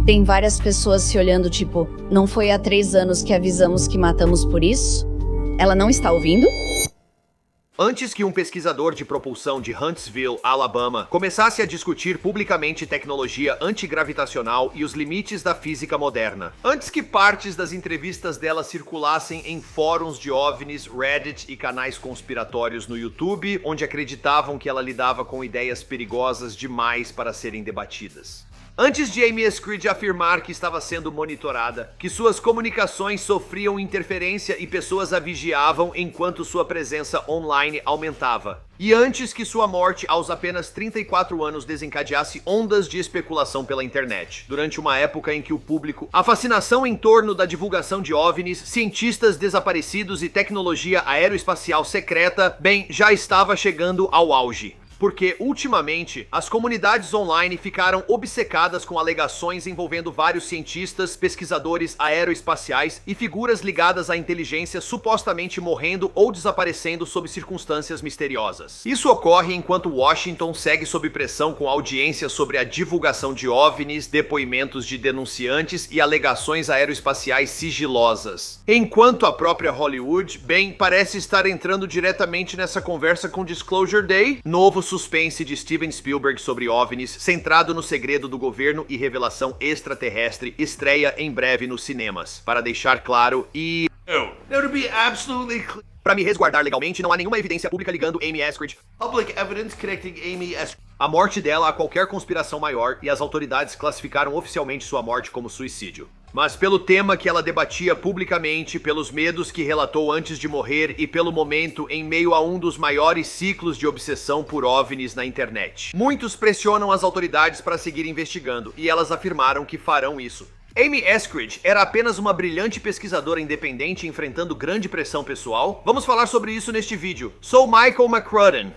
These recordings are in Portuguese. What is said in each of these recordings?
Tem várias pessoas se olhando tipo, não foi há 3 anos que avisamos que matamos por isso? Ela não está ouvindo? Antes que um pesquisador de propulsão de Huntsville, Alabama, começasse a discutir publicamente tecnologia antigravitacional e os limites da física moderna. Antes que partes das entrevistas dela circulassem em fóruns de OVNIs, Reddit e canais conspiratórios no YouTube, onde acreditavam que ela lidava com ideias perigosas demais para serem debatidas. Antes de Amy Eskridge afirmar que estava sendo monitorada, que suas comunicações sofriam interferência e pessoas a vigiavam enquanto sua presença online aumentava. E antes que sua morte aos apenas 34 anos desencadeasse ondas de especulação pela internet, durante uma época em que a fascinação em torno da divulgação de OVNIs, cientistas desaparecidos e tecnologia aeroespacial secreta, já estava chegando ao auge. Porque, ultimamente, as comunidades online ficaram obcecadas com alegações envolvendo vários cientistas, pesquisadores aeroespaciais e figuras ligadas à inteligência supostamente morrendo ou desaparecendo sob circunstâncias misteriosas. Isso ocorre enquanto Washington segue sob pressão com audiências sobre a divulgação de OVNIs, depoimentos de denunciantes e alegações aeroespaciais sigilosas. Enquanto a própria Hollywood, parece estar entrando diretamente nessa conversa com Disclosure Day, novo suspense de Steven Spielberg sobre OVNIs, centrado no segredo do governo e revelação extraterrestre, estreia em breve nos cinemas. Para deixar claro para me resguardar legalmente, não há nenhuma evidência pública ligando Amy Eskridge. Public evidence connecting Amy Eskridge. A morte dela a qualquer conspiração maior, e as autoridades classificaram oficialmente sua morte como suicídio. Mas pelo tema que ela debatia publicamente, pelos medos que relatou antes de morrer e pelo momento em meio a um dos maiores ciclos de obsessão por OVNIs na internet. Muitos pressionam as autoridades para seguir investigando, e elas afirmaram que farão isso. Amy Eskridge era apenas uma brilhante pesquisadora independente enfrentando grande pressão pessoal? Vamos falar sobre isso neste vídeo. Sou Michael McCrudden.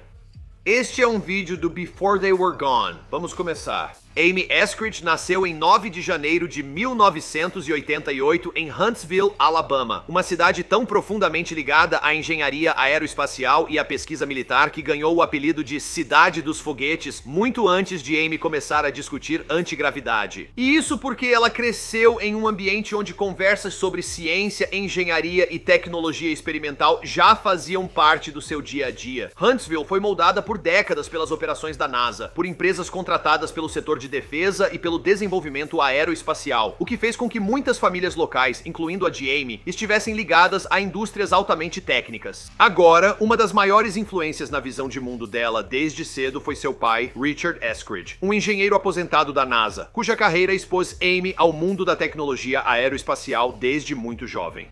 Este é um vídeo do Before They Were Gone. Vamos começar. Amy Eskridge nasceu em 9 de janeiro de 1988 em Huntsville, Alabama, uma cidade tão profundamente ligada à engenharia aeroespacial e à pesquisa militar que ganhou o apelido de Cidade dos Foguetes muito antes de Amy começar a discutir antigravidade. E isso porque ela cresceu em um ambiente onde conversas sobre ciência, engenharia e tecnologia experimental já faziam parte do seu dia a dia. Huntsville foi moldada por décadas pelas operações da NASA, por empresas contratadas pelo setor de defesa e pelo desenvolvimento aeroespacial, o que fez com que muitas famílias locais, incluindo a de Amy, estivessem ligadas a indústrias altamente técnicas. Agora, uma das maiores influências na visão de mundo dela desde cedo foi seu pai, Richard Eskridge, um engenheiro aposentado da NASA, cuja carreira expôs Amy ao mundo da tecnologia aeroespacial desde muito jovem.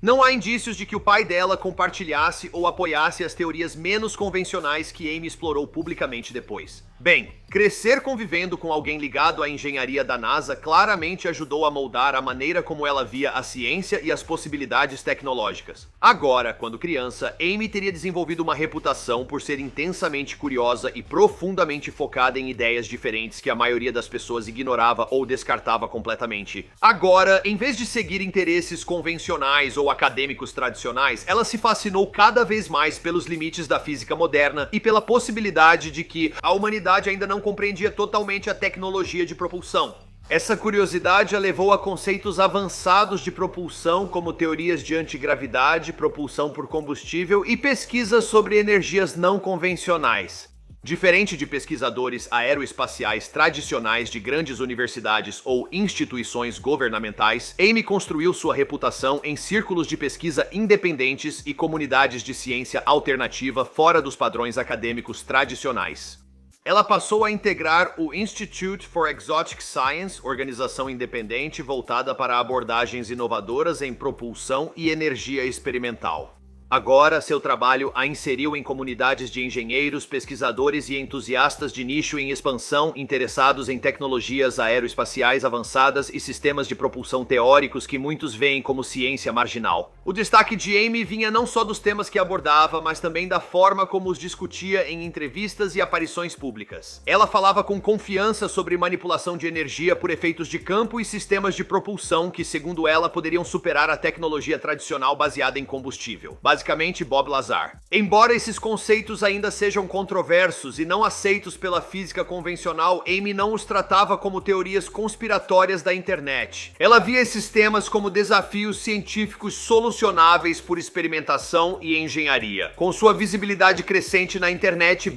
Não há indícios de que o pai dela compartilhasse ou apoiasse as teorias menos convencionais que Amy explorou publicamente depois. Crescer convivendo com alguém ligado à engenharia da NASA claramente ajudou a moldar a maneira como ela via a ciência e as possibilidades tecnológicas. Agora, quando criança, Amy teria desenvolvido uma reputação por ser intensamente curiosa e profundamente focada em ideias diferentes que a maioria das pessoas ignorava ou descartava completamente. Agora, em vez de seguir interesses convencionais ou acadêmicos tradicionais, ela se fascinou cada vez mais pelos limites da física moderna e pela possibilidade de que a humanidade ainda não compreendia totalmente a tecnologia de propulsão. Essa curiosidade a levou a conceitos avançados de propulsão, como teorias de antigravidade, propulsão por combustível e pesquisas sobre energias não convencionais. Diferente de pesquisadores aeroespaciais tradicionais de grandes universidades ou instituições governamentais, Amy construiu sua reputação em círculos de pesquisa independentes e comunidades de ciência alternativa fora dos padrões acadêmicos tradicionais. Ela passou a integrar o Institute for Exotic Science, organização independente voltada para abordagens inovadoras em propulsão e energia experimental. Agora, seu trabalho a inseriu em comunidades de engenheiros, pesquisadores e entusiastas de nicho em expansão interessados em tecnologias aeroespaciais avançadas e sistemas de propulsão teóricos que muitos veem como ciência marginal. O destaque de Amy vinha não só dos temas que abordava, mas também da forma como os discutia em entrevistas e aparições públicas. Ela falava com confiança sobre manipulação de energia por efeitos de campo e sistemas de propulsão que, segundo ela, poderiam superar a tecnologia tradicional baseada em combustível. basicamente Bob Lazar. Embora esses conceitos ainda sejam controversos e não aceitos pela física convencional, Amy não os tratava como teorias conspiratórias da internet. Ela via esses temas como desafios científicos solucionáveis por experimentação e engenharia. Com sua visibilidade crescente na internet,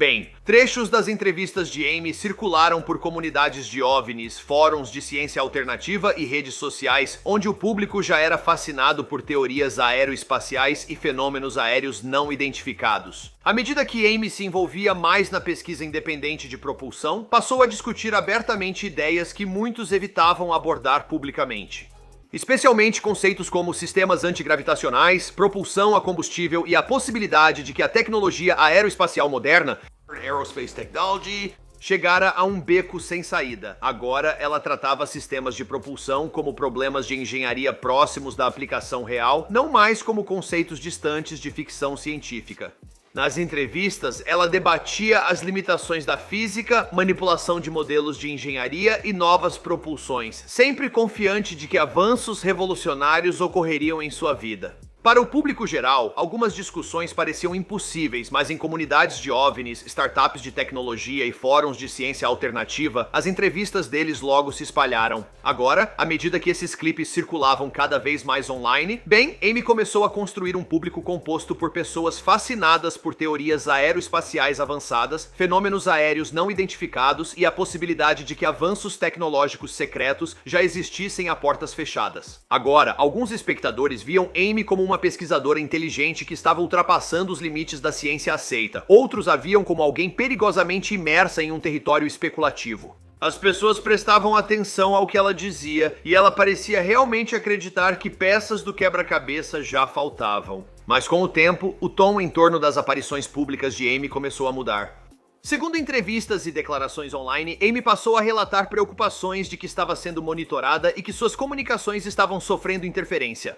trechos das entrevistas de Amy circularam por comunidades de OVNIs, fóruns de ciência alternativa e redes sociais, onde o público já era fascinado por teorias aeroespaciais e fenômenos aéreos não identificados. À medida que Amy se envolvia mais na pesquisa independente de propulsão, passou a discutir abertamente ideias que muitos evitavam abordar publicamente. Especialmente conceitos como sistemas antigravitacionais, propulsão a combustível e a possibilidade de que a tecnologia aeroespacial moderna, Aerospace Technology, chegara a um beco sem saída. Agora ela tratava sistemas de propulsão como problemas de engenharia próximos da aplicação real, não mais como conceitos distantes de ficção científica. Nas entrevistas, ela debatia as limitações da física, manipulação de modelos de engenharia e novas propulsões, sempre confiante de que avanços revolucionários ocorreriam em sua vida. Para o público geral, algumas discussões pareciam impossíveis, mas em comunidades de OVNIs, startups de tecnologia e fóruns de ciência alternativa, as entrevistas deles logo se espalharam. Agora, à medida que esses clipes circulavam cada vez mais online, Amy começou a construir um público composto por pessoas fascinadas por teorias aeroespaciais avançadas, fenômenos aéreos não identificados e a possibilidade de que avanços tecnológicos secretos já existissem a portas fechadas. Agora, alguns espectadores viam Amy como uma pesquisadora inteligente que estava ultrapassando os limites da ciência aceita. Outros a viam como alguém perigosamente imersa em um território especulativo. As pessoas prestavam atenção ao que ela dizia e ela parecia realmente acreditar que peças do quebra-cabeça já faltavam. Mas com o tempo, o tom em torno das aparições públicas de Amy começou a mudar. Segundo entrevistas e declarações online, Amy passou a relatar preocupações de que estava sendo monitorada e que suas comunicações estavam sofrendo interferência.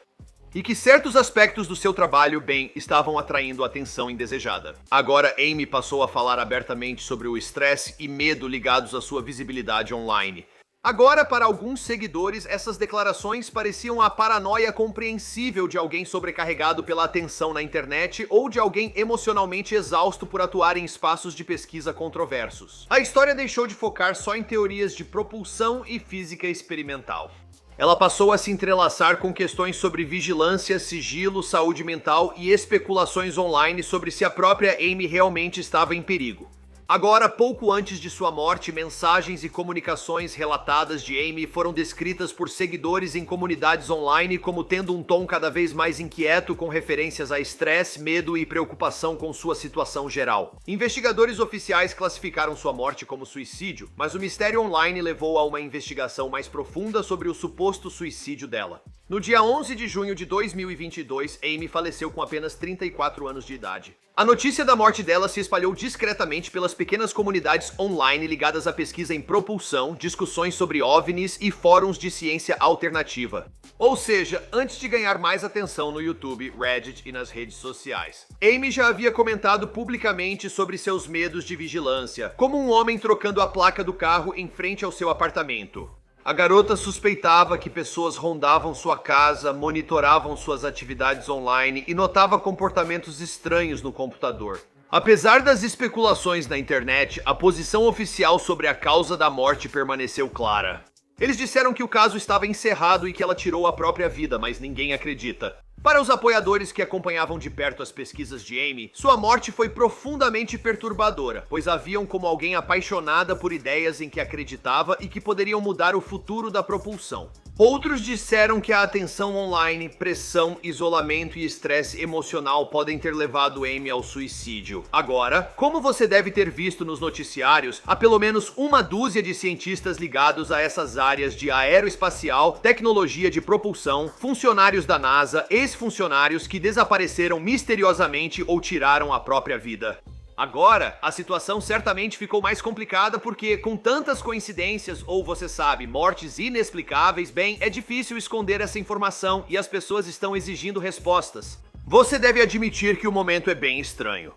E que certos aspectos do seu trabalho, estavam atraindo atenção indesejada. Agora, Amy passou a falar abertamente sobre o estresse e medo ligados à sua visibilidade online. Agora, para alguns seguidores, essas declarações pareciam a paranoia compreensível de alguém sobrecarregado pela atenção na internet ou de alguém emocionalmente exausto por atuar em espaços de pesquisa controversos. A história deixou de focar só em teorias de propulsão e física experimental. Ela passou a se entrelaçar com questões sobre vigilância, sigilo, saúde mental e especulações online sobre se a própria Amy realmente estava em perigo. Agora, pouco antes de sua morte, mensagens e comunicações relatadas de Amy foram descritas por seguidores em comunidades online como tendo um tom cada vez mais inquieto com referências a estresse, medo e preocupação com sua situação geral. Investigadores oficiais classificaram sua morte como suicídio, mas o mistério online levou a uma investigação mais profunda sobre o suposto suicídio dela. No dia 11 de junho de 2022, Amy faleceu com apenas 34 anos de idade. A notícia da morte dela se espalhou discretamente pelas pequenas comunidades online ligadas à pesquisa em propulsão, discussões sobre OVNIs e fóruns de ciência alternativa. Ou seja, antes de ganhar mais atenção no YouTube, Reddit e nas redes sociais. Amy já havia comentado publicamente sobre seus medos de vigilância, como um homem trocando a placa do carro em frente ao seu apartamento. A garota suspeitava que pessoas rondavam sua casa, monitoravam suas atividades online e notava comportamentos estranhos no computador. Apesar das especulações na internet, a posição oficial sobre a causa da morte permaneceu clara. Eles disseram que o caso estava encerrado e que ela tirou a própria vida, mas ninguém acredita. Para os apoiadores que acompanhavam de perto as pesquisas de Amy, sua morte foi profundamente perturbadora, pois a viam como alguém apaixonada por ideias em que acreditava e que poderiam mudar o futuro da propulsão. Outros disseram que a atenção online, pressão, isolamento e estresse emocional podem ter levado Amy ao suicídio. Agora, como você deve ter visto nos noticiários, há pelo menos uma dúzia de cientistas ligados a essas áreas de aeroespacial, tecnologia de propulsão, funcionários da NASA, ex-funcionários que desapareceram misteriosamente ou tiraram a própria vida. Agora, a situação certamente ficou mais complicada porque, com tantas coincidências ou, você sabe, mortes inexplicáveis, é difícil esconder essa informação e as pessoas estão exigindo respostas. Você deve admitir que o momento é bem estranho.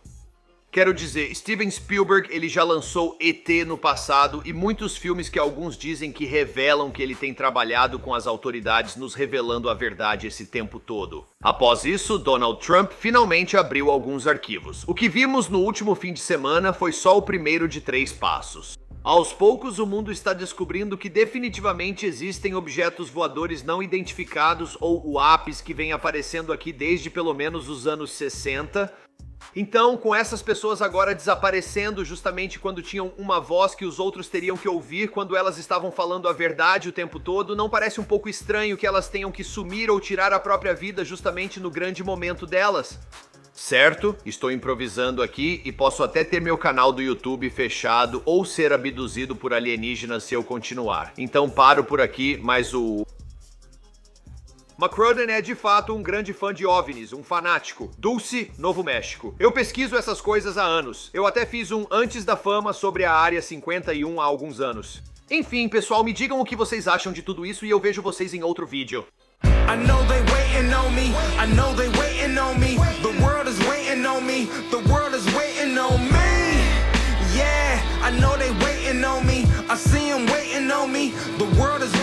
Quero dizer, Steven Spielberg, ele já lançou ET no passado e muitos filmes que alguns dizem que revelam que ele tem trabalhado com as autoridades nos revelando a verdade esse tempo todo. Após isso, Donald Trump finalmente abriu alguns arquivos. O que vimos no último fim de semana foi só o primeiro de 3 passos. Aos poucos, o mundo está descobrindo que definitivamente existem objetos voadores não identificados ou UAPs que vem aparecendo aqui desde pelo menos os anos 60. Então, com essas pessoas agora desaparecendo justamente quando tinham uma voz que os outros teriam que ouvir quando elas estavam falando a verdade o tempo todo, não parece um pouco estranho que elas tenham que sumir ou tirar a própria vida justamente no grande momento delas? Certo, estou improvisando aqui e posso até ter meu canal do YouTube fechado ou ser abduzido por alienígenas se eu continuar. Então paro por aqui, mas o McCrudden é de fato um grande fã de OVNIs, um fanático. Dulce, Novo México. Eu pesquiso essas coisas há anos. Eu até fiz um Antes da Fama sobre a Área 51 há alguns anos. Enfim, pessoal, me digam o que vocês acham de tudo isso e eu vejo vocês em outro vídeo. I know they waiting on me. I know they waiting on me. The world is waiting on me. The world is waiting on me. Yeah, I know they waiting on me. I see them waiting on me. The world is